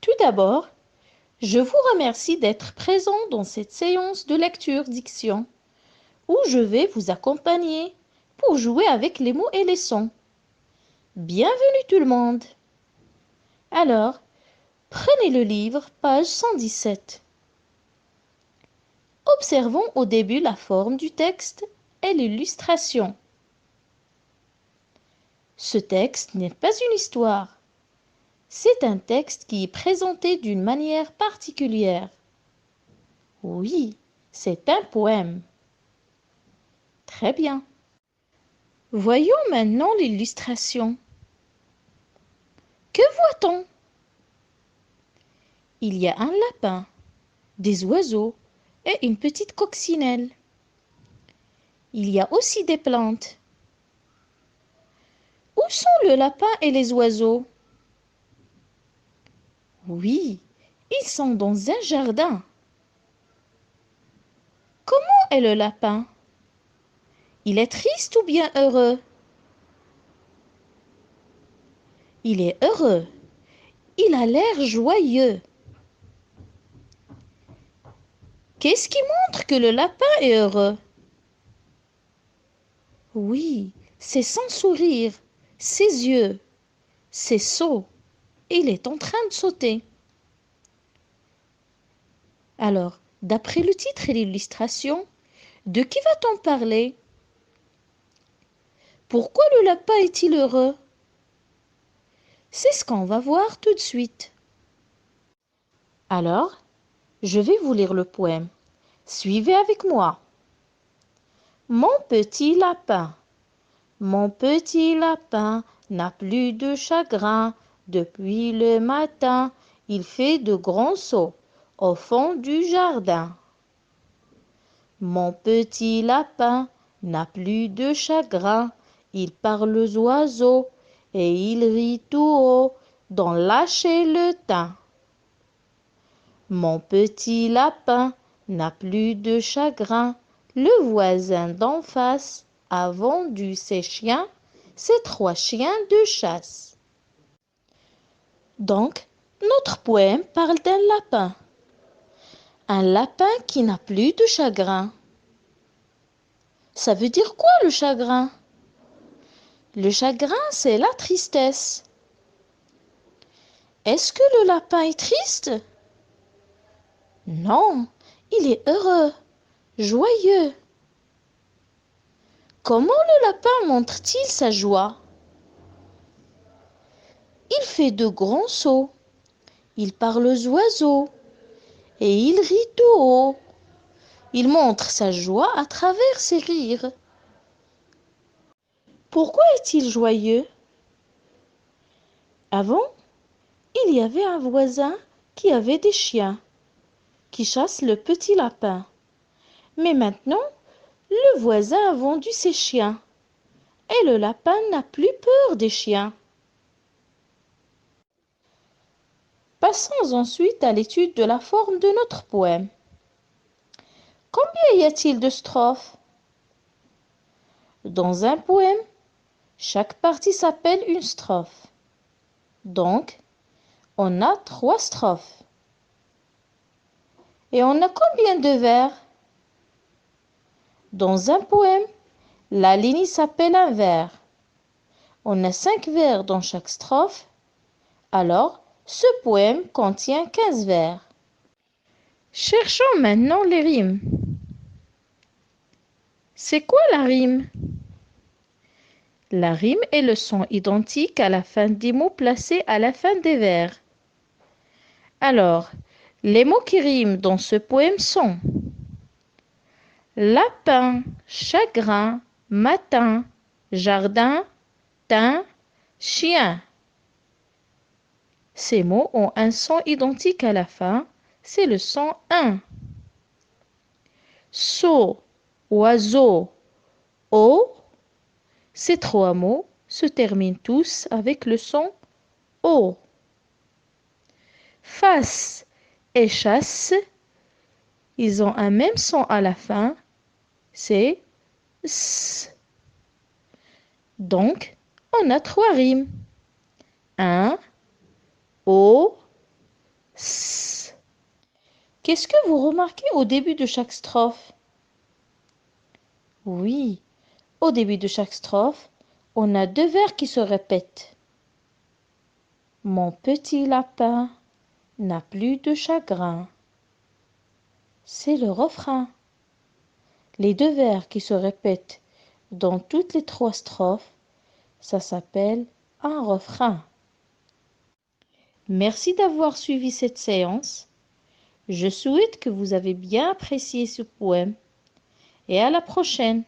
Tout d'abord, je vous remercie d'être présent dans cette séance de lecture-diction où je vais vous accompagner pour jouer avec les mots et les sons. Bienvenue tout le monde. Alors, prenez le livre, page 117. Observons au début la forme du texte et l'illustration. Ce texte n'est pas une histoire. C'est un texte qui est présenté d'une manière particulière. Oui, c'est un poème. Très bien. Voyons maintenant l'illustration. Que voit-on? Il y a un lapin, des oiseaux et une petite coccinelle. Il y a aussi des plantes. Où sont le lapin et les oiseaux? Oui, ils sont dans un jardin. Comment est le lapin? Il est triste ou bien heureux? Il est heureux. Il a l'air joyeux. Qu'est-ce qui montre que le lapin est heureux? Oui, c'est son sourire, ses yeux, ses sauts. Il est en train de sauter. Alors, d'après le titre et l'illustration, de qui va-t-on parler? Pourquoi le lapin est-il heureux? C'est ce qu'on va voir tout de suite. Alors, je vais vous lire le poème. Suivez avec moi. Mon petit lapin n'a plus de chagrin. Depuis le matin, il fait de grands sauts au fond du jardin. Mon petit lapin n'a plus de chagrin. Il parle aux oiseaux et il rit tout haut dans la le Mon petit lapin n'a plus de chagrin. Le voisin d'en face a vendu ses chiens, ses 3 chiens de chasse. Donc, notre poème parle d'un lapin. Un lapin qui n'a plus de chagrin. Ça veut dire quoi le chagrin? Le chagrin, c'est la tristesse. Est-ce que le lapin est triste? Non, il est heureux, joyeux. Comment le lapin montre-t-il sa joie? Il fait de grands sauts, il parle aux oiseaux et il rit tout haut. Il montre sa joie à travers ses rires. Pourquoi est-il joyeux? Avant, il y avait un voisin qui avait des chiens qui chassent le petit lapin. Mais maintenant, le voisin a vendu ses chiens et le lapin n'a plus peur des chiens. Passons ensuite à l'étude de la forme de notre poème. Combien y a-t-il de strophes? Dans un poème, chaque partie s'appelle une strophe. Donc, on a 3 strophes. Et on a combien de vers? Dans un poème, la ligne s'appelle un vers. On a 5 vers dans chaque strophe. Alors, ce poème contient 15 vers. Cherchons maintenant les rimes. C'est quoi la rime? La rime est le son identique à la fin des mots placés à la fin des vers. Alors, les mots qui riment dans ce poème sont lapin, chagrin, matin, jardin, thym, chien. Ces mots ont un son identique à la fin, c'est le son 1. Saut, oiseau, O. Ces trois mots se terminent tous avec le son O. Face et chasse, ils ont un même son à la fin, c'est S. Donc, on a trois rimes. Un, O, S. Qu'est-ce que vous remarquez au début de chaque strophe? Oui, au début de chaque strophe, on a deux vers qui se répètent. Mon petit lapin n'a plus de chagrin. C'est le refrain. Les deux vers qui se répètent dans toutes les trois strophes, ça s'appelle un refrain. Merci d'avoir suivi cette séance. Je souhaite que vous avez bien apprécié ce poème et à la prochaine.